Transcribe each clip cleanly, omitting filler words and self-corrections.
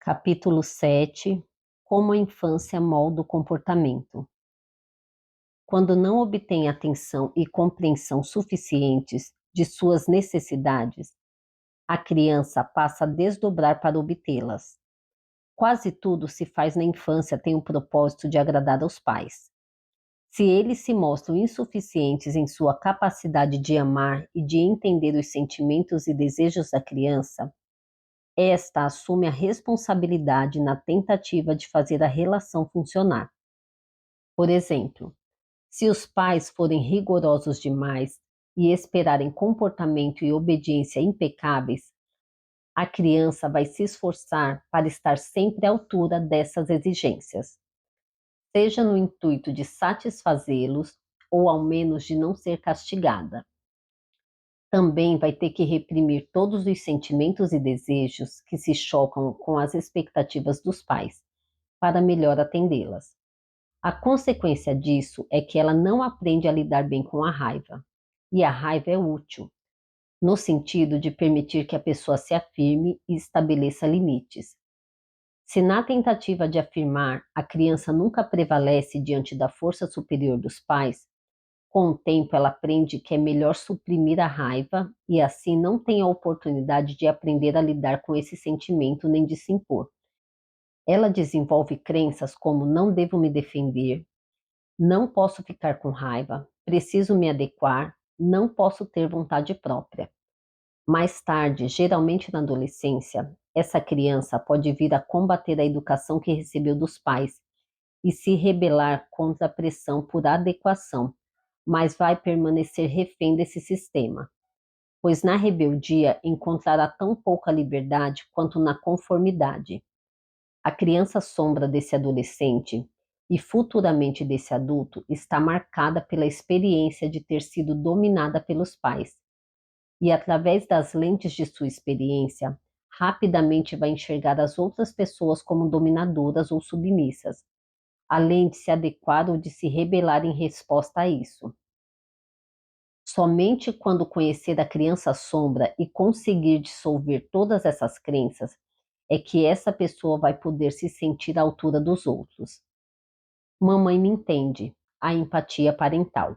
Capítulo 7. Como a infância molda o comportamento. Quando não obtém atenção e compreensão suficientes de suas necessidades, a criança passa a desdobrar para obtê-las. Quase tudo se faz na infância tem o propósito de agradar aos pais. Se eles se mostram insuficientes em sua capacidade de amar e de entender os sentimentos e desejos da criança, esta assume a responsabilidade na tentativa de fazer a relação funcionar. Por exemplo, se os pais forem rigorosos demais e esperarem comportamento e obediência impecáveis, a criança vai se esforçar para estar sempre à altura dessas exigências, seja no intuito de satisfazê-los ou ao menos de não ser castigada. Também vai ter que reprimir todos os sentimentos e desejos que se chocam com as expectativas dos pais, para melhor atendê-las. A consequência disso é que ela não aprende a lidar bem com a raiva. E a raiva é útil, no sentido de permitir que a pessoa se afirme e estabeleça limites. Se na tentativa de afirmar a criança nunca prevalece diante da força superior dos pais, com o tempo ela aprende que é melhor suprimir a raiva e assim não tem a oportunidade de aprender a lidar com esse sentimento nem de se impor. Ela desenvolve crenças como não devo me defender, não posso ficar com raiva, preciso me adequar, não posso ter vontade própria. Mais tarde, geralmente na adolescência, essa criança pode vir a combater a educação que recebeu dos pais e se rebelar contra a pressão por adequação, mas vai permanecer refém desse sistema, pois na rebeldia encontrará tão pouca liberdade quanto na conformidade. A criança sombra desse adolescente e futuramente desse adulto está marcada pela experiência de ter sido dominada pelos pais. E através das lentes de sua experiência, rapidamente vai enxergar as outras pessoas como dominadoras ou submissas, além de se adequar ou de se rebelar em resposta a isso. Somente quando conhecer a criança sombra e conseguir dissolver todas essas crenças, é que essa pessoa vai poder se sentir à altura dos outros. Mamãe me entende, a empatia parental.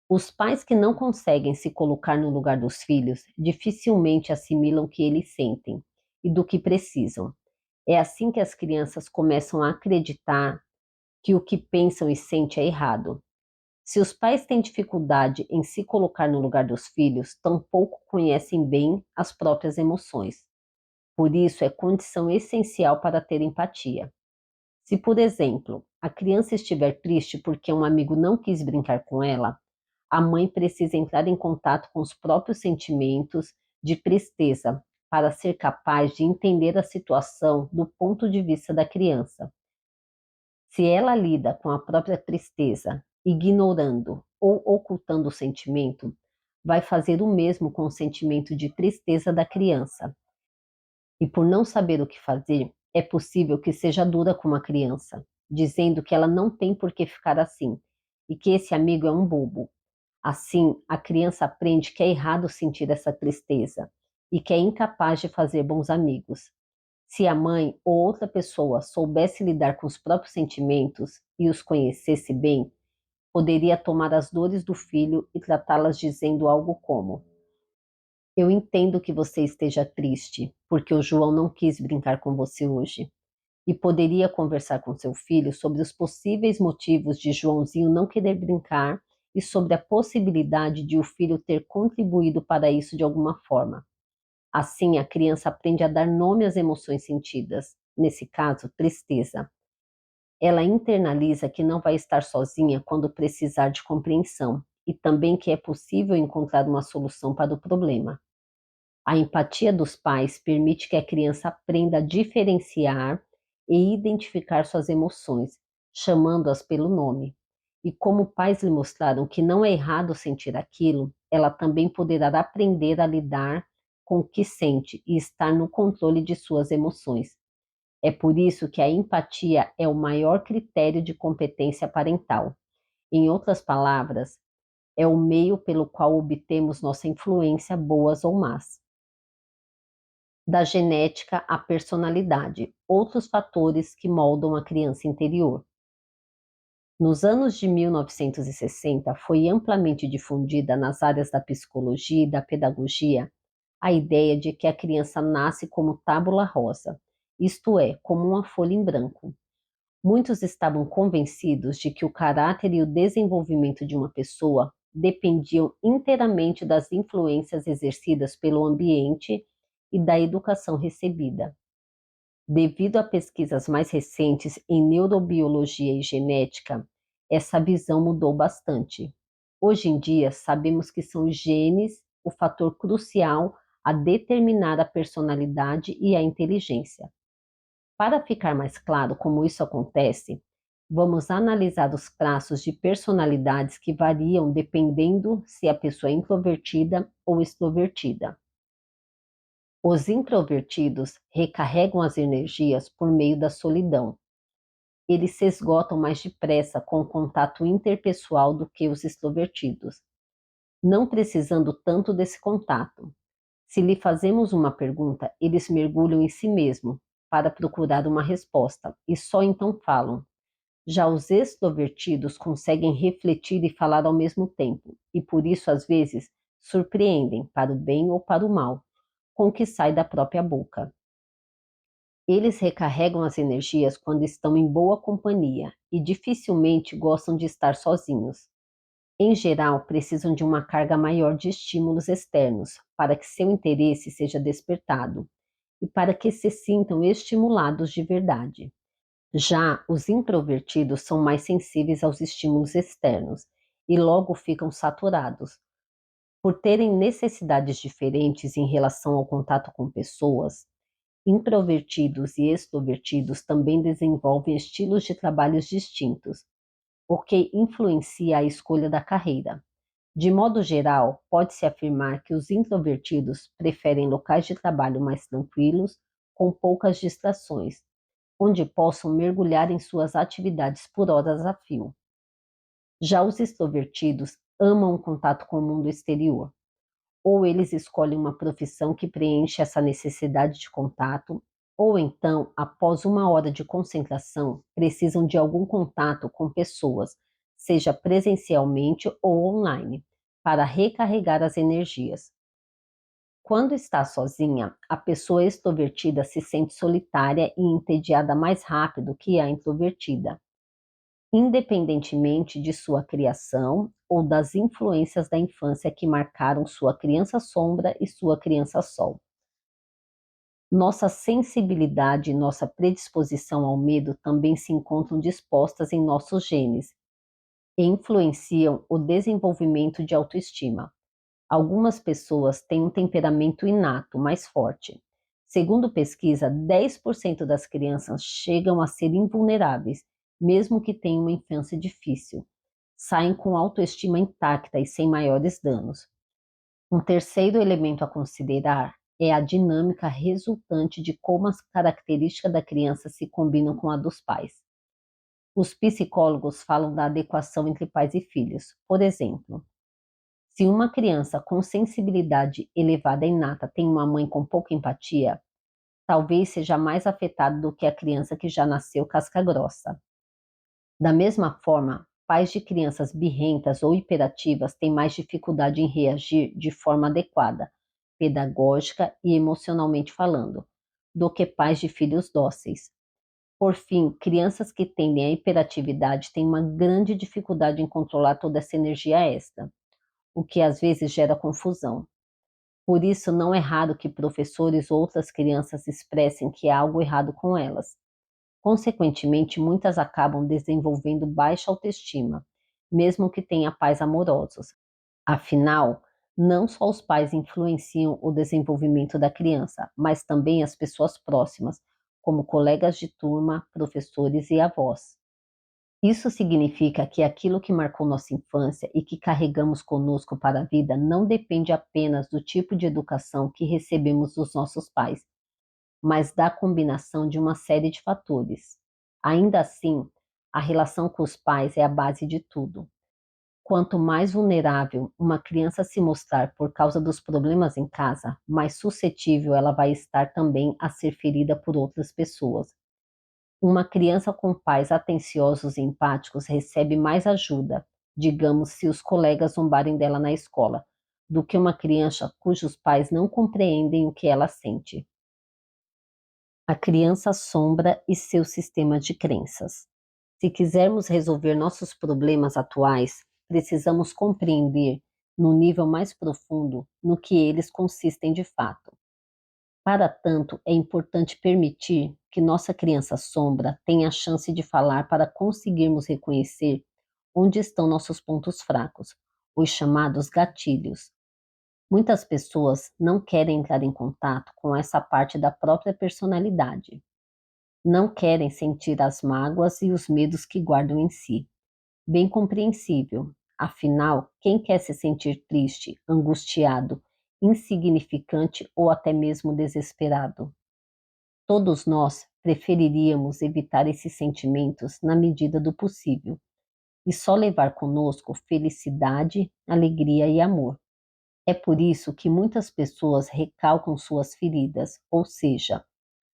Os pais que não conseguem se colocar no lugar dos filhos dificilmente assimilam o que eles sentem e do que precisam. É assim que as crianças começam a acreditar que o que pensam e sentem é errado. Se os pais têm dificuldade em se colocar no lugar dos filhos, tampouco conhecem bem as próprias emoções. Por isso, é condição essencial para ter empatia. Se, por exemplo, a criança estiver triste porque um amigo não quis brincar com ela, a mãe precisa entrar em contato com os próprios sentimentos de tristeza para ser capaz de entender a situação do ponto de vista da criança. Se ela lida com a própria tristeza, ignorando ou ocultando o sentimento, vai fazer o mesmo com o sentimento de tristeza da criança. E por não saber o que fazer, é possível que seja dura com a criança, dizendo que ela não tem por que ficar assim e que esse amigo é um bobo. Assim, a criança aprende que é errado sentir essa tristeza e que é incapaz de fazer bons amigos. Se a mãe ou outra pessoa soubesse lidar com os próprios sentimentos e os conhecesse bem, poderia tomar as dores do filho e tratá-las dizendo algo como: eu entendo que você esteja triste, porque o João não quis brincar com você hoje. E poderia conversar com seu filho sobre os possíveis motivos de Joãozinho não querer brincar e sobre a possibilidade de o filho ter contribuído para isso de alguma forma. Assim, a criança aprende a dar nome às emoções sentidas, nesse caso, tristeza. Ela internaliza que não vai estar sozinha quando precisar de compreensão e também que é possível encontrar uma solução para o problema. A empatia dos pais permite que a criança aprenda a diferenciar e identificar suas emoções, chamando-as pelo nome. E como pais lhe mostraram que não é errado sentir aquilo, ela também poderá aprender a lidar com o que sente e estar no controle de suas emoções. É por isso que a empatia é o maior critério de competência parental. Em outras palavras, é o meio pelo qual obtemos nossa influência, boas ou más. Da genética à personalidade, outros fatores que moldam a criança interior. Nos anos de 1960, foi amplamente difundida nas áreas da psicologia e da pedagogia a ideia de que a criança nasce como tábula rasa, isto é, como uma folha em branco. Muitos estavam convencidos de que o caráter e o desenvolvimento de uma pessoa dependiam inteiramente das influências exercidas pelo ambiente e da educação recebida. Devido a pesquisas mais recentes em neurobiologia e genética, essa visão mudou bastante. Hoje em dia, sabemos que são os genes o fator crucial a determinar a personalidade e a inteligência. Para ficar mais claro como isso acontece, vamos analisar os traços de personalidades que variam dependendo se a pessoa é introvertida ou extrovertida. Os introvertidos recarregam as energias por meio da solidão. Eles se esgotam mais depressa com o contato interpessoal do que os extrovertidos, não precisando tanto desse contato. Se lhe fazemos uma pergunta, eles mergulham em si mesmo para procurar uma resposta e só então falam. Já os extrovertidos conseguem refletir e falar ao mesmo tempo, e por isso, às vezes, surpreendem, para o bem ou para o mal, com o que sai da própria boca. Eles recarregam as energias quando estão em boa companhia e dificilmente gostam de estar sozinhos. Em geral, precisam de uma carga maior de estímulos externos para que seu interesse seja despertado e para que se sintam estimulados de verdade. Já os introvertidos são mais sensíveis aos estímulos externos e logo ficam saturados. Por terem necessidades diferentes em relação ao contato com pessoas, introvertidos e extrovertidos também desenvolvem estilos de trabalhos distintos, o que influencia a escolha da carreira. De modo geral, pode-se afirmar que os introvertidos preferem locais de trabalho mais tranquilos, com poucas distrações, onde possam mergulhar em suas atividades por horas a fio. Já os extrovertidos amam o contato com o mundo exterior. Ou eles escolhem uma profissão que preenche essa necessidade de contato, ou então, após uma hora de concentração, precisam de algum contato com pessoas, seja presencialmente ou online, para recarregar as energias. Quando está sozinha, a pessoa extrovertida se sente solitária e entediada mais rápido que a introvertida, independentemente de sua criação ou das influências da infância que marcaram sua criança sombra e sua criança sol. Nossa sensibilidade e nossa predisposição ao medo também se encontram dispostas em nossos genes e influenciam o desenvolvimento de autoestima. Algumas pessoas têm um temperamento inato mais forte. Segundo pesquisa, 10% das crianças chegam a ser invulneráveis, mesmo que tenham uma infância difícil. Saem com autoestima intacta e sem maiores danos. Um terceiro elemento a considerar é a dinâmica resultante de como as características da criança se combinam com a dos pais. Os psicólogos falam da adequação entre pais e filhos. Por exemplo, se uma criança com sensibilidade elevada inata tem uma mãe com pouca empatia, talvez seja mais afetada do que a criança que já nasceu casca grossa. Da mesma forma, pais de crianças birrentas ou hiperativas têm mais dificuldade em reagir de forma adequada, pedagógica e emocionalmente falando, do que pais de filhos dóceis. Por fim, crianças que tendem à hiperatividade têm uma grande dificuldade em controlar toda essa energia extra, o que às vezes gera confusão. Por isso, não é raro que professores ou outras crianças expressem que há algo errado com elas. Consequentemente, muitas acabam desenvolvendo baixa autoestima, mesmo que tenham pais amorosos. Afinal, não só os pais influenciam o desenvolvimento da criança, mas também as pessoas próximas, como colegas de turma, professores e avós. Isso significa que aquilo que marcou nossa infância e que carregamos conosco para a vida não depende apenas do tipo de educação que recebemos dos nossos pais, mas da combinação de uma série de fatores. Ainda assim, a relação com os pais é a base de tudo. Quanto mais vulnerável uma criança se mostrar por causa dos problemas em casa, mais suscetível ela vai estar também a ser ferida por outras pessoas. Uma criança com pais atenciosos e empáticos recebe mais ajuda, digamos, se os colegas zombarem dela na escola, do que uma criança cujos pais não compreendem o que ela sente. A criança sombra e seu sistema de crenças. Se quisermos resolver nossos problemas atuais, precisamos compreender, no nível mais profundo, no que eles consistem de fato. Para tanto, é importante permitir que nossa criança sombra tenha a chance de falar para conseguirmos reconhecer onde estão nossos pontos fracos, os chamados gatilhos. Muitas pessoas não querem entrar em contato com essa parte da própria personalidade. Não querem sentir as mágoas e os medos que guardam em si. Bem compreensível. Afinal, quem quer se sentir triste, angustiado, insignificante ou até mesmo desesperado? Todos nós preferiríamos evitar esses sentimentos na medida do possível e só levar conosco felicidade, alegria e amor. É por isso que muitas pessoas recalcam suas feridas, ou seja,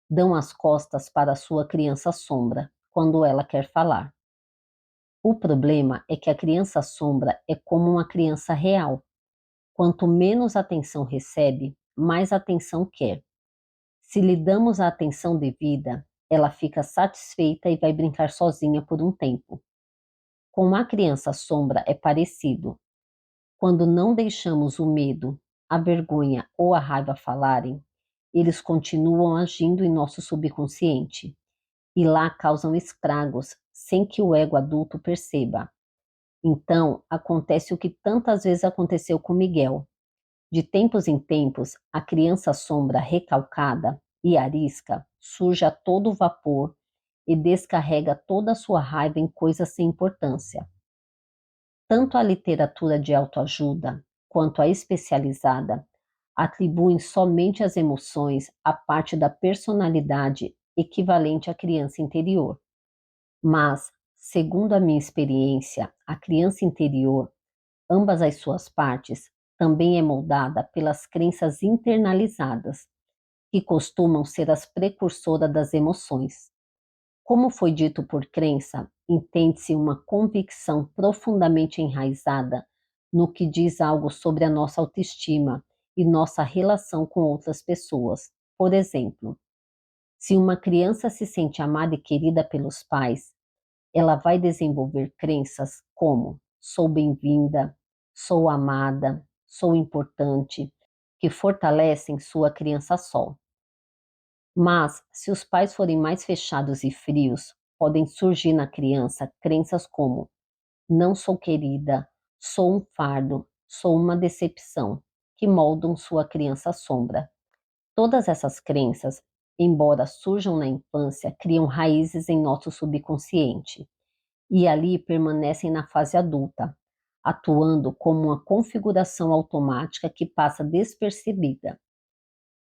dão as costas para a sua criança sombra quando ela quer falar. O problema é que a criança sombra é como uma criança real. Quanto menos atenção recebe, mais atenção quer. Se lhe damos a atenção devida, ela fica satisfeita e vai brincar sozinha por um tempo. Com a criança sombra é parecido. Quando não deixamos o medo, a vergonha ou a raiva falarem, eles continuam agindo em nosso subconsciente e lá causam estragos sem que o ego adulto perceba. Então, acontece o que tantas vezes aconteceu com Miguel. De tempos em tempos, a criança sombra recalcada e arisca surge a todo vapor e descarrega toda a sua raiva em coisas sem importância. Tanto a literatura de autoajuda quanto a especializada atribuem somente as emoções à parte da personalidade equivalente à criança interior. Mas, segundo a minha experiência, a criança interior, ambas as suas partes, também é moldada pelas crenças internalizadas, que costumam ser as precursoras das emoções. Como foi dito por crença, entende-se uma convicção profundamente enraizada no que diz algo sobre a nossa autoestima e nossa relação com outras pessoas. Por exemplo, se uma criança se sente amada e querida pelos pais, ela vai desenvolver crenças como sou bem-vinda, sou amada, sou importante, que fortalecem sua criança sol. Mas, se os pais forem mais fechados e frios, podem surgir na criança crenças como não sou querida, sou um fardo, sou uma decepção, que moldam sua criança sombra. Todas essas crenças, embora surjam na infância, criam raízes em nosso subconsciente e ali permanecem na fase adulta, atuando como uma configuração automática que passa despercebida.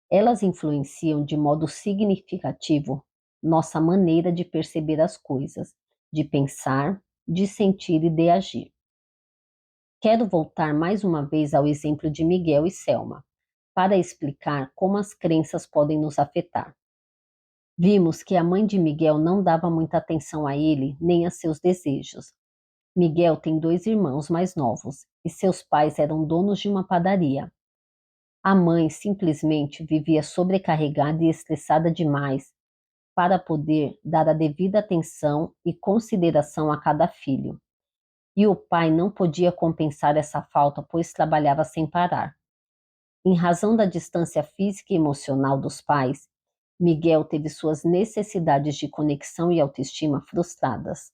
Elas influenciam de modo significativo nossa maneira de perceber as coisas, de pensar, de sentir e de agir. Quero voltar mais uma vez ao exemplo de Miguel e Selma, para explicar como as crenças podem nos afetar. Vimos que a mãe de Miguel não dava muita atenção a ele nem a seus desejos. Miguel tem 2 irmãos mais novos e seus pais eram donos de uma padaria. A mãe simplesmente vivia sobrecarregada e estressada demais para poder dar a devida atenção e consideração a cada filho. E o pai não podia compensar essa falta, pois trabalhava sem parar. Em razão da distância física e emocional dos pais, Miguel teve suas necessidades de conexão e autoestima frustradas.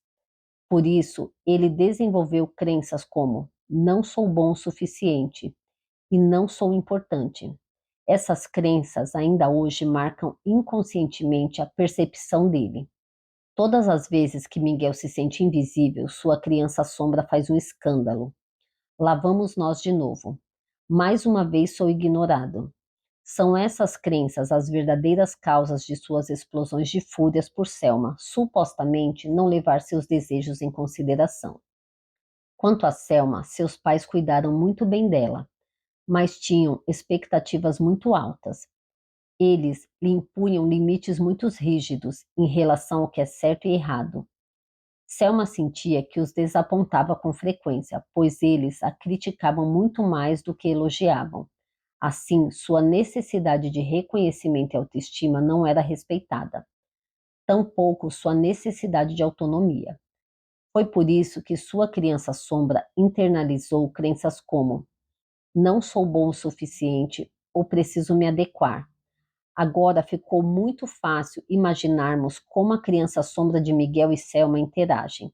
Por isso, ele desenvolveu crenças como não sou bom o suficiente e não sou importante. Essas crenças ainda hoje marcam inconscientemente a percepção dele. Todas as vezes que Miguel se sente invisível, sua criança sombra faz um escândalo. Lá vamos nós de novo. Mais uma vez sou ignorado. São essas crenças as verdadeiras causas de suas explosões de fúrias por Selma, supostamente não levar seus desejos em consideração. Quanto a Selma, seus pais cuidaram muito bem dela, mas tinham expectativas muito altas. Eles lhe impunham limites muito rígidos em relação ao que é certo e errado. Selma sentia que os desapontava com frequência, pois eles a criticavam muito mais do que elogiavam. Assim, sua necessidade de reconhecimento e autoestima não era respeitada, tampouco sua necessidade de autonomia. Foi por isso que sua criança sombra internalizou crenças como: não sou bom o suficiente ou preciso me adequar. Agora ficou muito fácil imaginarmos como a criança sombra de Miguel e Selma interagem.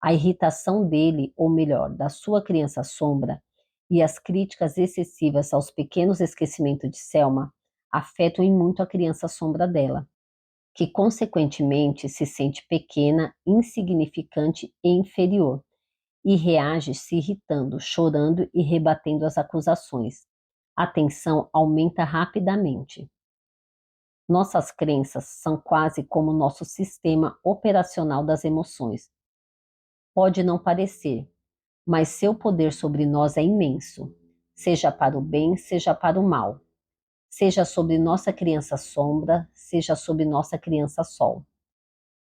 A irritação dele, ou melhor, da sua criança sombra, e as críticas excessivas aos pequenos esquecimentos de Selma afetam em muito a criança sombra dela, que consequentemente se sente pequena, insignificante e inferior, e reage se irritando, chorando e rebatendo as acusações. A tensão aumenta rapidamente. Nossas crenças são quase como nosso sistema operacional das emoções. Pode não parecer, mas seu poder sobre nós é imenso, seja para o bem, seja para o mal, seja sobre nossa criança sombra, seja sobre nossa criança sol.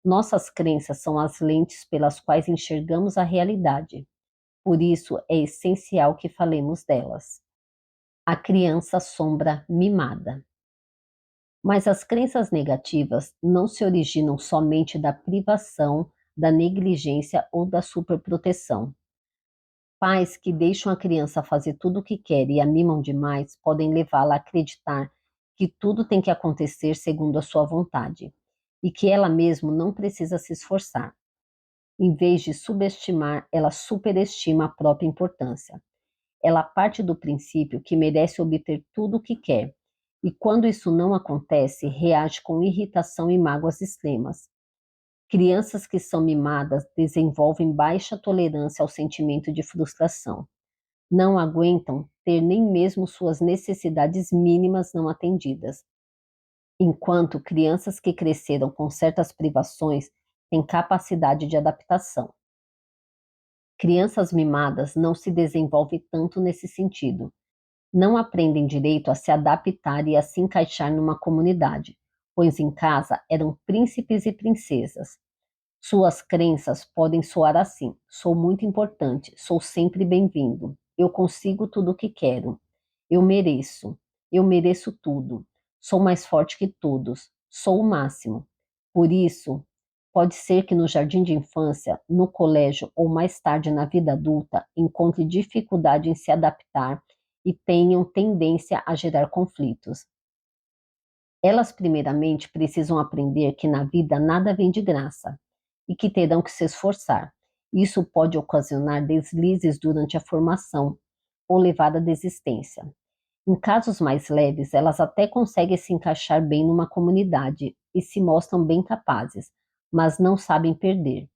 Nossas crenças são as lentes pelas quais enxergamos a realidade, por isso é essencial que falemos delas. A criança sombra mimada. Mas as crenças negativas não se originam somente da privação, da negligência ou da superproteção. Pais que deixam a criança fazer tudo o que quer e a mimam demais podem levá-la a acreditar que tudo tem que acontecer segundo a sua vontade e que ela mesma não precisa se esforçar. Em vez de subestimar, ela superestima a própria importância. Ela parte do princípio que merece obter tudo o que quer, e quando isso não acontece, reage com irritação e mágoas extremas. Crianças que são mimadas desenvolvem baixa tolerância ao sentimento de frustração. Não aguentam ter nem mesmo suas necessidades mínimas não atendidas. Enquanto crianças que cresceram com certas privações têm capacidade de adaptação. Crianças mimadas não se desenvolvem tanto nesse sentido. Não aprendem direito a se adaptar e a se encaixar numa comunidade, pois em casa eram príncipes e princesas. Suas crenças podem soar assim: sou muito importante, sou sempre bem-vindo, eu consigo tudo o que quero, eu mereço tudo, sou mais forte que todos, sou o máximo. Por isso, pode ser que no jardim de infância, no colégio ou mais tarde na vida adulta encontre dificuldade em se adaptar e tenham tendência a gerar conflitos. Elas, primeiramente, precisam aprender que na vida nada vem de graça e que terão que se esforçar. Isso pode ocasionar deslizes durante a formação ou levar à desistência. Em casos mais leves, elas até conseguem se encaixar bem numa comunidade e se mostram bem capazes, mas não sabem perder.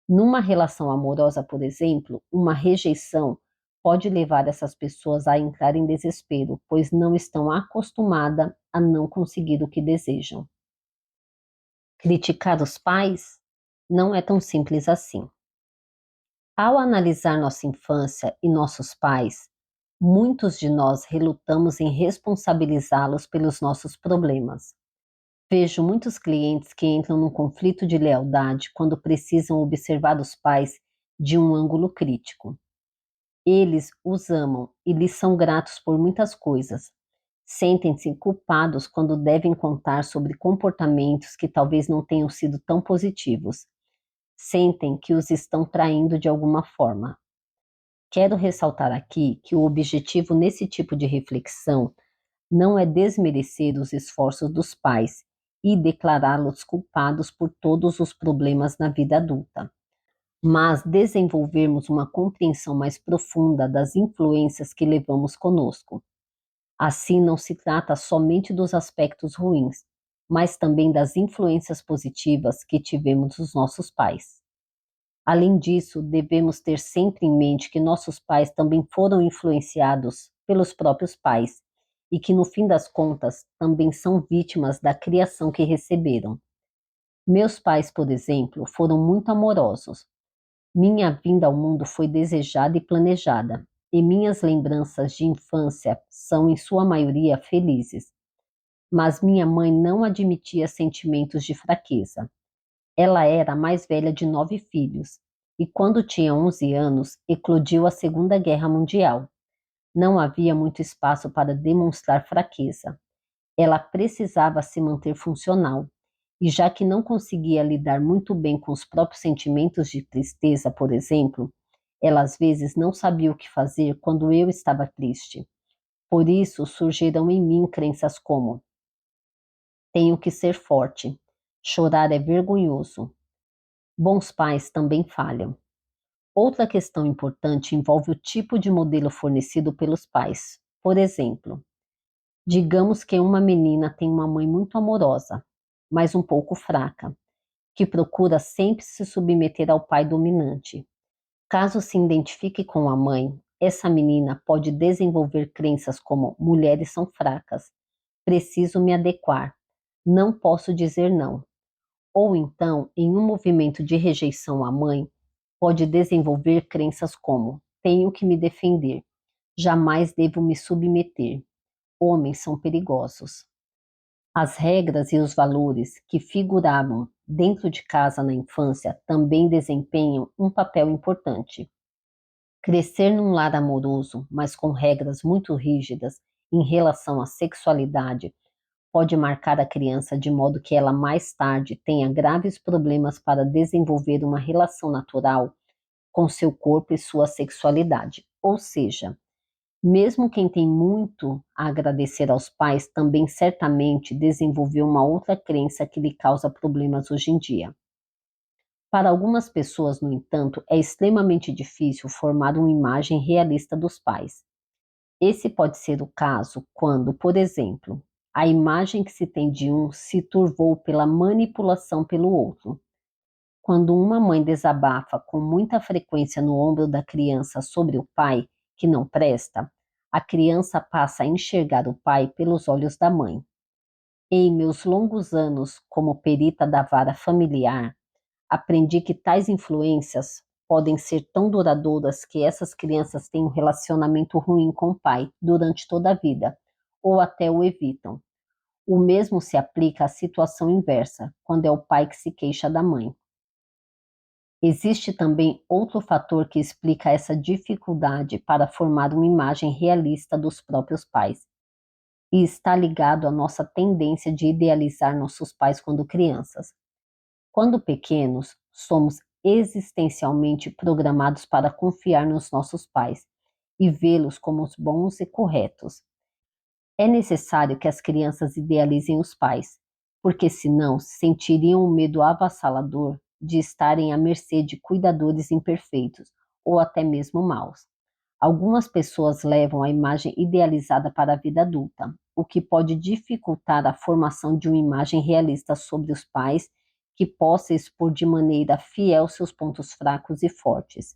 Numa relação amorosa, por exemplo, uma rejeição pode levar essas pessoas a entrar em desespero, pois não estão acostumadas a não conseguir o que desejam. Criticar os pais não é tão simples assim. Ao analisar nossa infância e nossos pais, muitos de nós relutamos em responsabilizá-los pelos nossos problemas. Vejo muitos clientes que entram num conflito de lealdade quando precisam observar os pais de um ângulo crítico. Eles os amam e lhes são gratos por muitas coisas. Sentem-se culpados quando devem contar sobre comportamentos que talvez não tenham sido tão positivos. Sentem que os estão traindo de alguma forma. Quero ressaltar aqui que o objetivo nesse tipo de reflexão não é desmerecer os esforços dos pais e declará-los culpados por todos os problemas na vida adulta, mas desenvolvermos uma compreensão mais profunda das influências que levamos conosco. Assim, não se trata somente dos aspectos ruins, mas também das influências positivas que tivemos dos nossos pais. Além disso, devemos ter sempre em mente que nossos pais também foram influenciados pelos próprios pais e que, no fim das contas, também são vítimas da criação que receberam. Meus pais, por exemplo, foram muito amorosos, Minha vinda ao mundo foi desejada e planejada, e minhas lembranças de infância são, em sua maioria, felizes. Mas minha mãe não admitia sentimentos de fraqueza. Ela era a mais velha de 9 filhos, e quando tinha 11 anos, eclodiu a Segunda Guerra Mundial. Não havia muito espaço para demonstrar fraqueza. Ela precisava se manter funcional, e já que não conseguia lidar muito bem com os próprios sentimentos de tristeza, por exemplo, ela às vezes não sabia o que fazer quando eu estava triste. Por isso surgiram em mim crenças como: tenho que ser forte, chorar é vergonhoso, bons pais também falham. Outra questão importante envolve o tipo de modelo fornecido pelos pais. Por exemplo, digamos que uma menina tem uma mãe muito amorosa, mas um pouco fraca, que procura sempre se submeter ao pai dominante. Caso se identifique com a mãe, essa menina pode desenvolver crenças como: mulheres são fracas, preciso me adequar, não posso dizer não. Ou então, em um movimento de rejeição à mãe, pode desenvolver crenças como: tenho que me defender, jamais devo me submeter, homens são perigosos. As regras e os valores que figuravam dentro de casa na infância também desempenham um papel importante. Crescer num lar amoroso, mas com regras muito rígidas em relação à sexualidade, pode marcar a criança de modo que ela mais tarde tenha graves problemas para desenvolver uma relação natural com seu corpo e sua sexualidade. Ou seja, mesmo quem tem muito a agradecer aos pais também certamente desenvolveu uma outra crença que lhe causa problemas hoje em dia. Para algumas pessoas, no entanto, é extremamente difícil formar uma imagem realista dos pais. Esse pode ser o caso quando, por exemplo, a imagem que se tem de um se turvou pela manipulação pelo outro. Quando uma mãe desabafa com muita frequência no ombro da criança sobre o pai, que não presta, a criança passa a enxergar o pai pelos olhos da mãe. Em meus longos anos como perita da vara familiar, aprendi que tais influências podem ser tão duradouras que essas crianças têm um relacionamento ruim com o pai durante toda a vida, ou até o evitam. O mesmo se aplica à situação inversa, quando é o pai que se queixa da mãe. Existe também outro fator que explica essa dificuldade para formar uma imagem realista dos próprios pais, e está ligado à nossa tendência de idealizar nossos pais quando crianças. Quando pequenos, somos existencialmente programados para confiar nos nossos pais e vê-los como os bons e corretos. É necessário que as crianças idealizem os pais, porque senão sentiriam um medo avassalador de estarem à mercê de cuidadores imperfeitos ou até mesmo maus. Algumas pessoas levam a imagem idealizada para a vida adulta, o que pode dificultar a formação de uma imagem realista sobre os pais que possa expor de maneira fiel seus pontos fracos e fortes.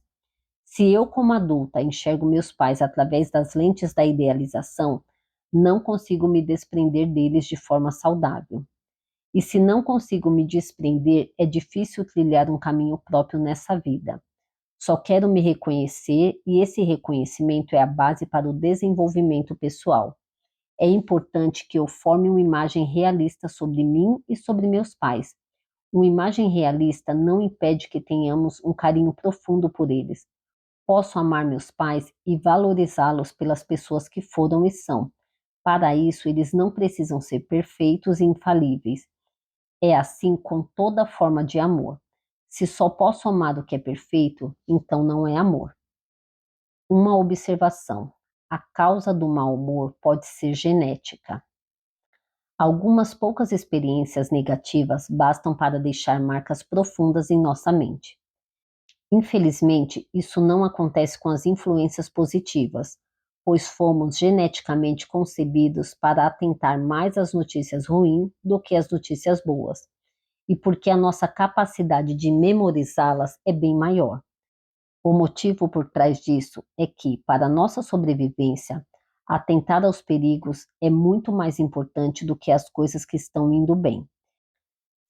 Se eu, como adulta, enxergo meus pais através das lentes da idealização, não consigo me desprender deles de forma saudável. E se não consigo me desprender, é difícil trilhar um caminho próprio nessa vida. Só quero me reconhecer e esse reconhecimento é a base para o desenvolvimento pessoal. É importante que eu forme uma imagem realista sobre mim e sobre meus pais. Uma imagem realista não impede que tenhamos um carinho profundo por eles. Posso amar meus pais e valorizá-los pelas pessoas que foram e são. Para isso, eles não precisam ser perfeitos e infalíveis. É assim com toda forma de amor. Se só posso amar o que é perfeito, então não é amor. Uma observação: a causa do mau humor pode ser genética. Algumas poucas experiências negativas bastam para deixar marcas profundas em nossa mente. Infelizmente, isso não acontece com as influências positivas, pois fomos geneticamente concebidos para atentar mais às notícias ruins do que às notícias boas, e porque a nossa capacidade de memorizá-las é bem maior. O motivo por trás disso é que, para nossa sobrevivência, atentar aos perigos é muito mais importante do que as coisas que estão indo bem.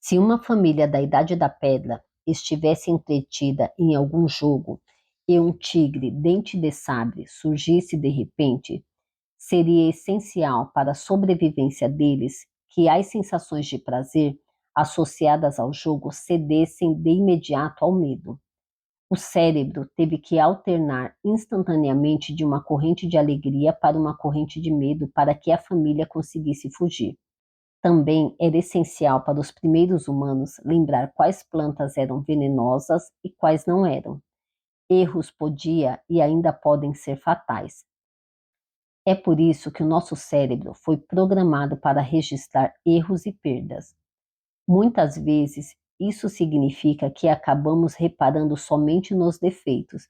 Se uma família da Idade da Pedra estivesse entretida em algum jogo e um tigre dente de sabre surgisse de repente, seria essencial para a sobrevivência deles que as sensações de prazer associadas ao jogo cedessem de imediato ao medo. O cérebro teve que alternar instantaneamente de uma corrente de alegria para uma corrente de medo para que a família conseguisse fugir. Também era essencial para os primeiros humanos lembrar quais plantas eram venenosas e quais não eram. Erros podia e ainda podem ser fatais. É por isso que o nosso cérebro foi programado para registrar erros e perdas. Muitas vezes, isso significa que acabamos reparando somente nos defeitos,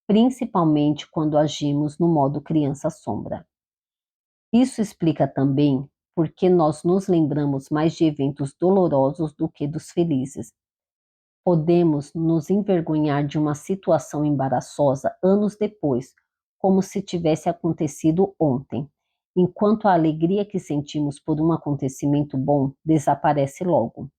principalmente quando agimos no modo criança-sombra. Isso explica também por que nós nos lembramos mais de eventos dolorosos do que dos felizes. Podemos nos envergonhar de uma situação embaraçosa anos depois, como se tivesse acontecido ontem, enquanto a alegria que sentimos por um acontecimento bom desaparece logo.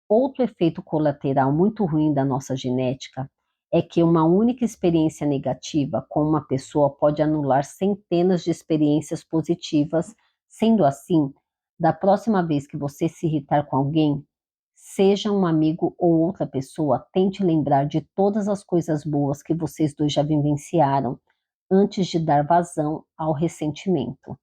Outro efeito colateral muito ruim da nossa genética é que uma única experiência negativa com uma pessoa pode anular centenas de experiências positivas. Sendo assim, da próxima vez que você se irritar com alguém, seja um amigo ou outra pessoa, tente lembrar de todas as coisas boas que vocês dois já vivenciaram antes de dar vazão ao ressentimento.